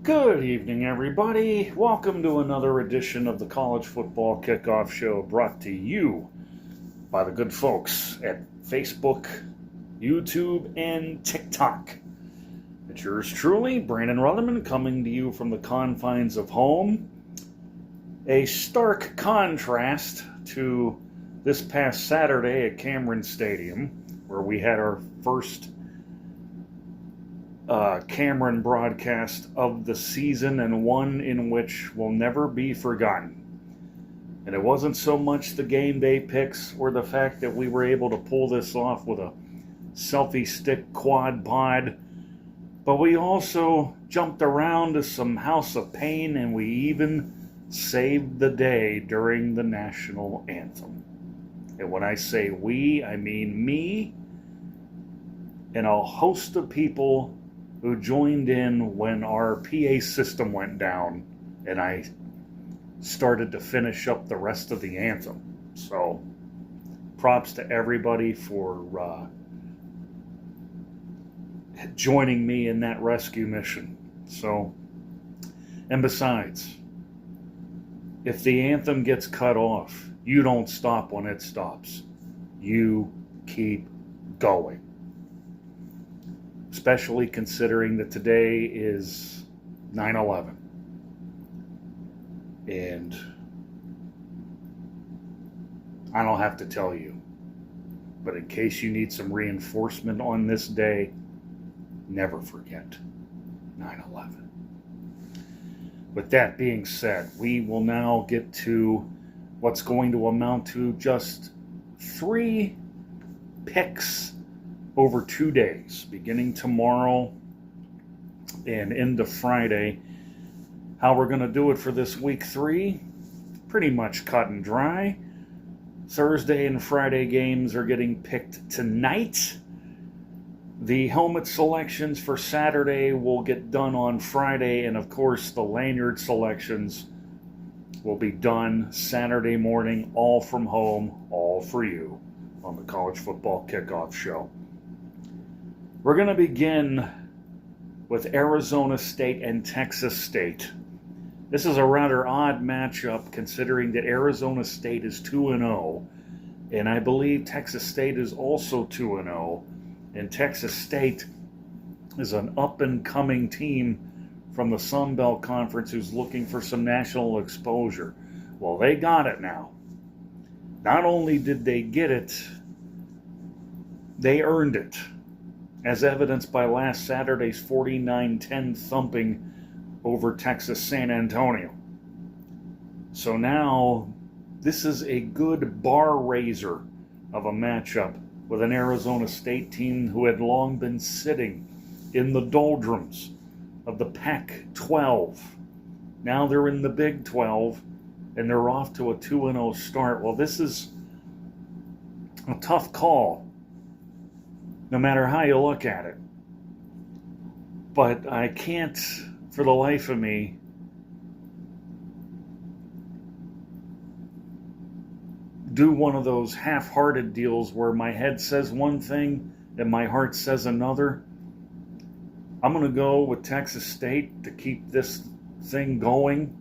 Good evening, everybody. Welcome to another edition of the College Football Kickoff Show, brought to you by the good folks at Facebook, YouTube, and TikTok. It's yours truly, Brandon Rutherman, coming to you from the confines of home. A stark contrast to this past Saturday at Cameron Stadium, where we had our first Cameron broadcast of the season, and one in which will never be forgotten. And it wasn't so much the game day picks or the fact that we were able to pull this off with a selfie stick quad pod, but we also jumped around to some House of Pain, and we even saved the day during the national anthem. And when I say we, I mean me and a host of people who joined in when our PA system went down and I started to finish up the rest of the anthem. So, props to everybody for joining me in that rescue mission. So, and besides, if the anthem gets cut off, you don't stop when it stops. You keep going. Especially considering that today is 9/11. And I don't have to tell you, but in case you need some reinforcement on this day, never forget 9/11. With that being said, we will now get to what's going to amount to just 3 picks over 2 days, beginning tomorrow and into Friday. How we're going to do it for this week 3, pretty much cut and dry. Thursday and Friday games are getting picked tonight. The helmet selections for Saturday will get done on Friday, and of course the lanyard selections will be done Saturday morning, all from home, all for you on the College Football Kickoff Show. We're going to begin with Arizona State and Texas State. This is a rather odd matchup considering that Arizona State is 2-0, and I believe Texas State is also 2-0, and Texas State is an up-and-coming team from the Sun Belt Conference who's looking for some national exposure. Well, they got it now. Not only did they get it, they earned it, as evidenced by last Saturday's 49-10 thumping over Texas San Antonio. So now, this is a good bar raiser of a matchup with an Arizona State team who had long been sitting in the doldrums of the Pac-12. Now they're in the Big 12, and they're off to a 2-0 start. Well, this is a tough call, no matter how you look at it. But I can't, for the life of me, do one of those half-hearted deals where my head says one thing and my heart says another. I'm going to go with Texas State to keep this thing going,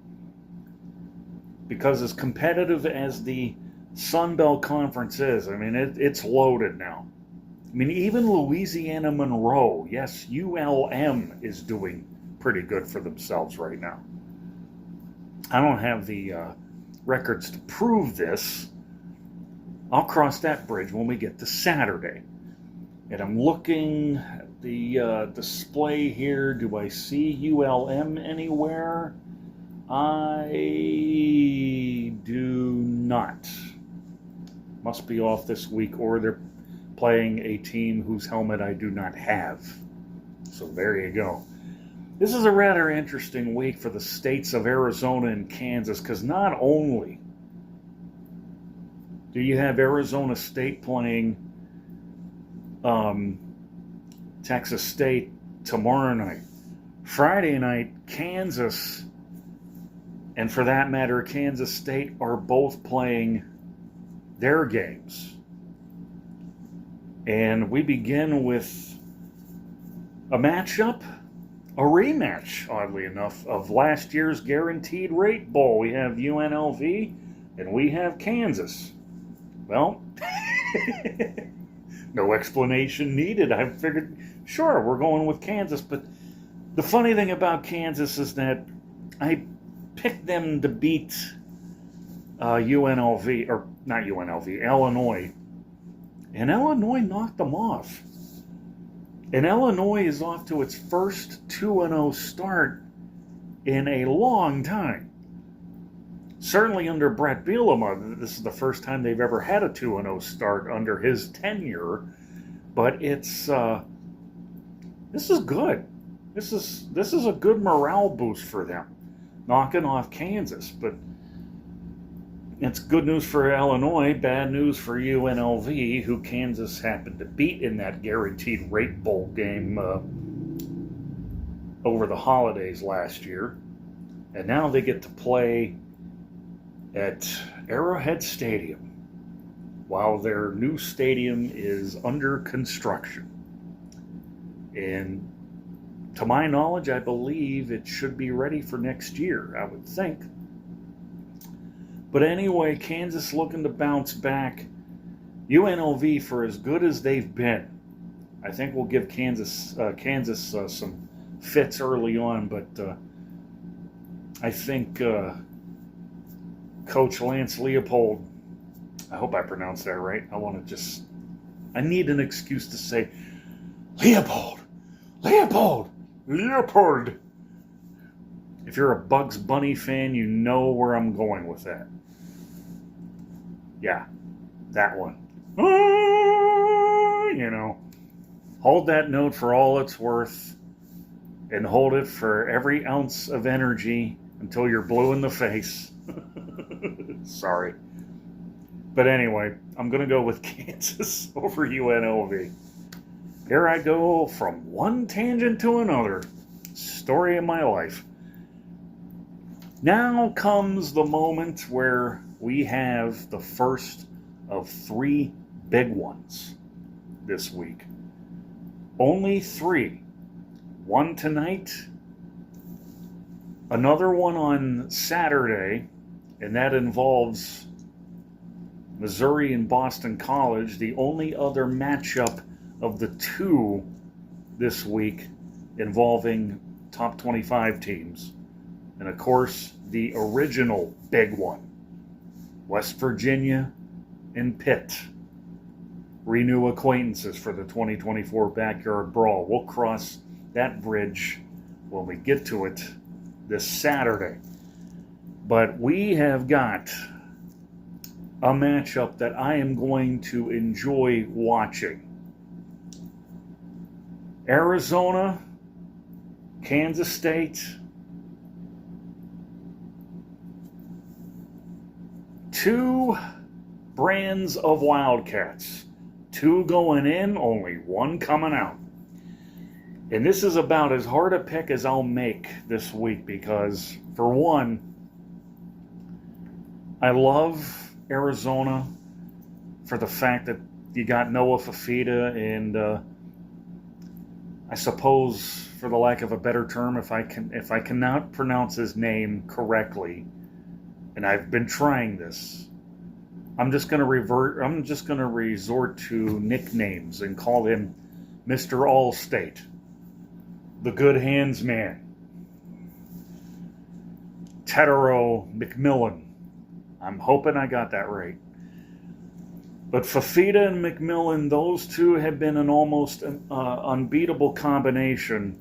because as competitive as the Sun Belt Conference is, I mean, it's loaded now. I mean, even Louisiana Monroe, yes, ULM is doing pretty good for themselves right now. I don't have the records to prove this. I'll cross that bridge when we get to Saturday. And I'm looking at the display here. Do I see ULM anywhere? I do not. Must be off this week, or they're playing a team whose helmet I do not have. So there you go. This is a rather interesting week for the states of Arizona and Kansas, because not only do you have Arizona State playing Texas State tomorrow night, Friday night, Kansas, and for that matter, Kansas State are both playing their games. And we begin with a matchup a rematch, oddly enough, of last year's Guaranteed Rate Bowl. We have UNLV and we have Kansas. Well, no explanation needed. I figured, sure, we're going with Kansas. But the funny thing about Kansas is that I picked them to beat UNLV, or not UNLV, Illinois. And Illinois knocked them off. And Illinois is off to its first 2-0 start in a long time. Certainly under Brett Bielema, this is the first time they've ever had a 2-0 start under his tenure. But it's this is good. This is a good morale boost for them, knocking off Kansas. But it's good news for Illinois, bad news for UNLV, who Kansas happened to beat in that Guaranteed Rate Bowl game over the holidays last year. And now they get to play at Arrowhead Stadium while their new stadium is under construction. And to my knowledge, I believe it should be ready for next year, I would think. But anyway, Kansas looking to bounce back. UNLV, for as good as they've been, I think we'll give Kansas some fits early on. But I think Coach Lance Leopold, I hope I pronounced that right. I need an excuse to say, Leopold. If you're a Bugs Bunny fan, you know where I'm going with that. Yeah, that one. Hold that note for all it's worth and hold it for every ounce of energy until you're blue in the face. Sorry. But anyway, I'm going to go with Kansas over UNLV. Here I go from one tangent to another. Story of my life. Now comes the moment where we have the first of 3 big ones this week. Only 3. One tonight, another one on Saturday, and that involves Missouri and Boston College, the only other matchup of the 2 this week involving top 25 teams. And of course, the original big one, West Virginia and Pitt. Renew acquaintances for the 2024 Backyard Brawl. We'll cross that bridge when we get to it this Saturday. But we have got a matchup that I am going to enjoy watching. Arizona, Kansas State. 2 brands of Wildcats. 2 going in, only 1 coming out. And this is about as hard a pick as I'll make this week because, for one, I love Arizona for the fact that you got Noah Fafita and I suppose, for the lack of a better term, if I cannot pronounce his name correctly, and I've been trying this, I'm just going to resort to nicknames and call him Mr. Allstate, the Good Hands Man, Tetero McMillan. I'm hoping I got that right. But Fafita and McMillan, those 2 have been an almost unbeatable combination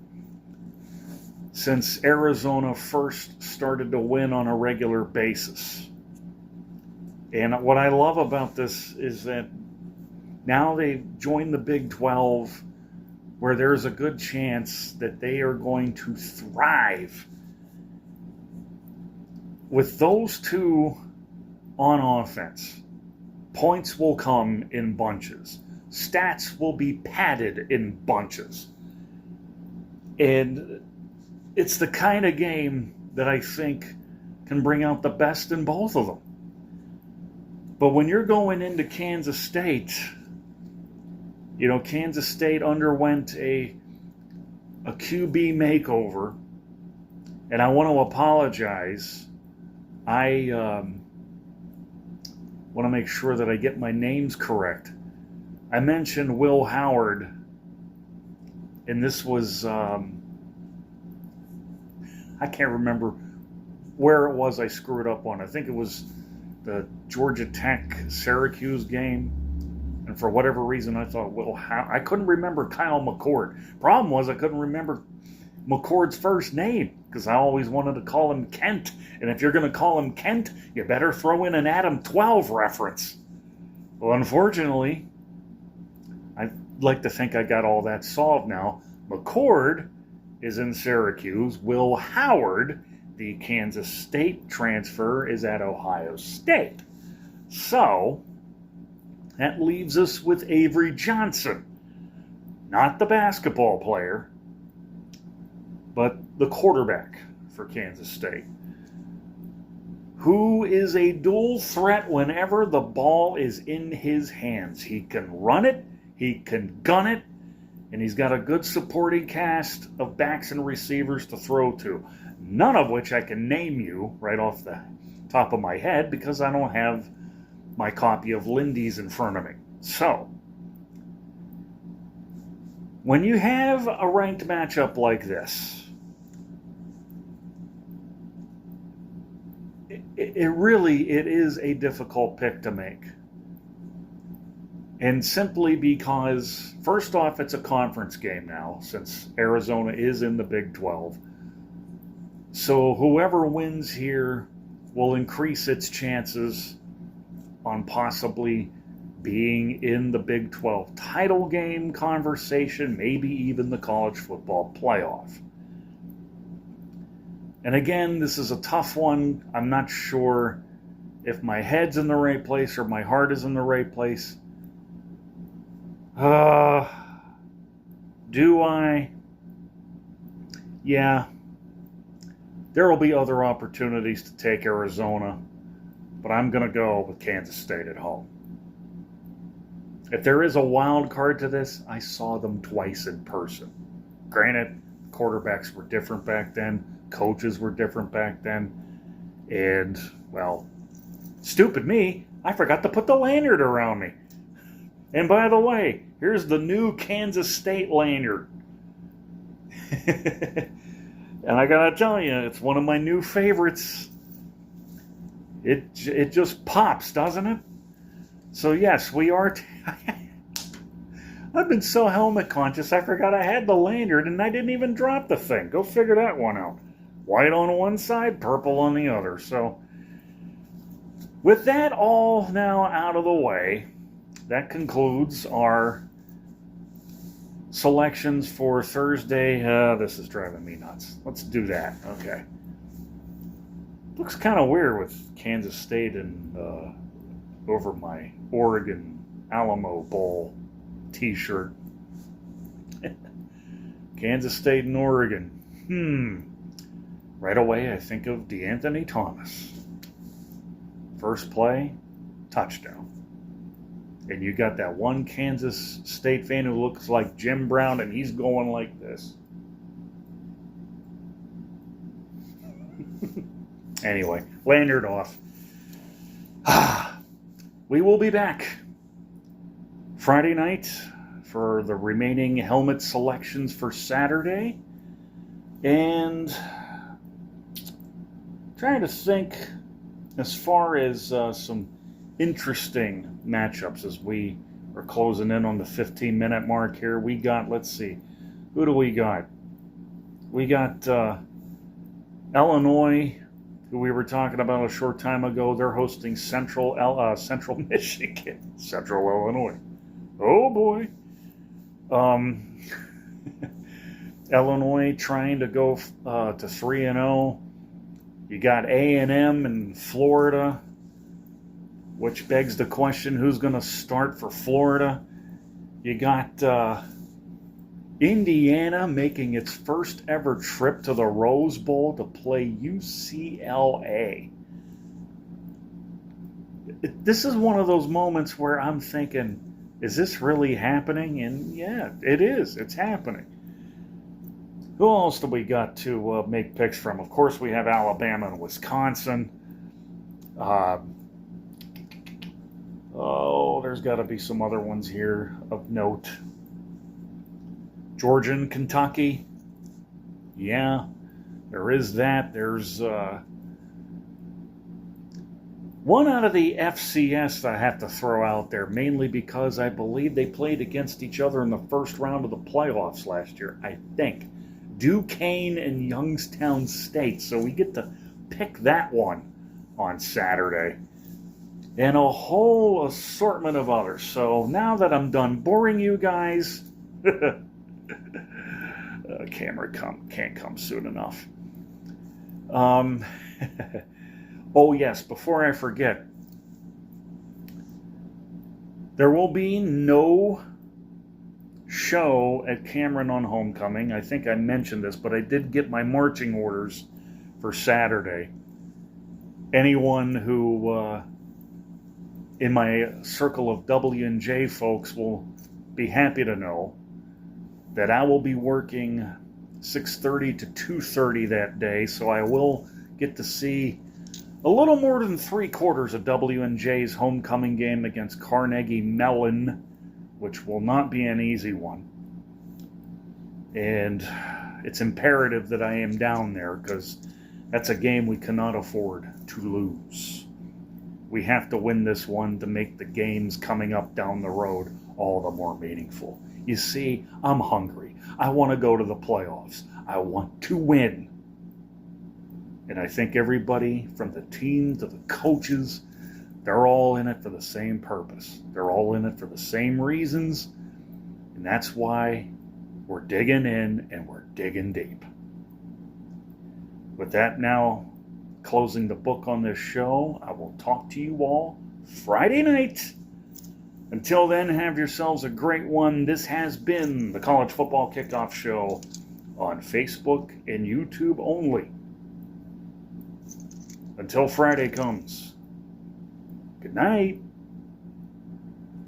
since Arizona first started to win on a regular basis. And what I love about this is that now they've joined the Big 12, where there's a good chance that they are going to thrive. With those 2 on offense, points will come in bunches. Stats will be padded in bunches. And it's the kind of game that I think can bring out the best in both of them. But when you're going into Kansas State, Kansas State underwent a a QB makeover, and I want to apologize. I want to make sure that I get my names correct. I mentioned Will Howard, and this was, I can't remember where it was I screwed up on. I think it was the Georgia Tech Syracuse game. And for whatever reason, I thought, I couldn't remember Kyle McCord. Problem was, I couldn't remember McCord's first name because I always wanted to call him Kent. And if you're going to call him Kent, you better throw in an Adam 12 reference. Well, unfortunately, I'd like to think I got all that solved now. McCord is in Syracuse. Will Howard, the Kansas State transfer, is at Ohio State. So that leaves us with Avery Johnson. Not the basketball player, but the quarterback for Kansas State, who is a dual threat whenever the ball is in his hands. He can run it, he can gun it, and he's got a good supporting cast of backs and receivers to throw to, none of which I can name you right off the top of my head because I don't have my copy of Lindy's in front of me. So, when you have a ranked matchup like this, it is a difficult pick to make. And simply because, first off, it's a conference game now, since Arizona is in the Big 12. So whoever wins here will increase its chances on possibly being in the Big 12 title game conversation, maybe even the college football playoff. And again, this is a tough one. I'm not sure if my head's in the right place or my heart is in the right place. Do I? Yeah. There will be other opportunities to take Arizona, but I'm going to go with Kansas State at home. If there is a wild card to this, I saw them twice in person. Granted, quarterbacks were different back then, coaches were different back then, and, well, stupid me, I forgot to put the lanyard around me. And by the way, here's the new Kansas State lanyard. And I gotta tell you, it's one of my new favorites. It just pops, doesn't it? So yes, we are... I've been so helmet conscious, I forgot I had the lanyard and I didn't even drop the thing. Go figure that one out. White on one side, purple on the other. So with that all now out of the way, that concludes our selections for Thursday. This is driving me nuts. Let's do that. Okay. Looks kind of weird with Kansas State and over my Oregon Alamo Bowl t-shirt. Kansas State and Oregon. Right away, I think of DeAnthony Thomas. First play, touchdown. And you got that one Kansas State fan who looks like Jim Brown, and he's going like this. Anyway, lanyard off. We will be back Friday night for the remaining helmet selections for Saturday. And trying to think as far as some interesting matchups as we are closing in on the 15-minute mark here. We got, let's see, who do we got? We got Illinois, who we were talking about a short time ago. They're hosting Central Michigan, Central Illinois. Oh boy. Illinois trying to go to 3-0. You got A&M and Florida, which begs the question, who's going to start for Florida? You got Indiana making its first ever trip to the Rose Bowl to play UCLA. This is one of those moments where I'm thinking, is this really happening? And yeah, it is. It's happening. Who else do we got to make picks from? Of course, we have Alabama and Wisconsin. There's got to be some other ones here of note. Georgia and Kentucky. Yeah, there is that. There's one out of the FCS that I have to throw out there, mainly because I believe they played against each other in the first round of the playoffs last year, I think. Duquesne and Youngstown State. So we get to pick that one on Saturday. And a whole assortment of others. So now that I'm done boring you guys, camera can't come soon enough. Oh yes, before I forget, there will be no show at Cameron on Homecoming. I think I mentioned this, but I did get my marching orders for Saturday. Anyone who in my circle of W&J folks will be happy to know that I will be working 6:30 to 2:30 that day, so I will get to see a little more than 3/4 of W&J's homecoming game against Carnegie Mellon, which will not be an easy one. And it's imperative that I am down there because that's a game we cannot afford to lose. We have to win this one to make the games coming up down the road all the more meaningful. You see, I'm hungry. I want to go to the playoffs. I want to win. And I think everybody from the team to the coaches, they're all in it for the same purpose. They're all in it for the same reasons. And that's why we're digging in and we're digging deep. With that now, closing the book on this show, I will talk to you all Friday night. Until then, have yourselves a great one. This has been the College Football Kickoff Show on Facebook and YouTube only. Until Friday comes, good night.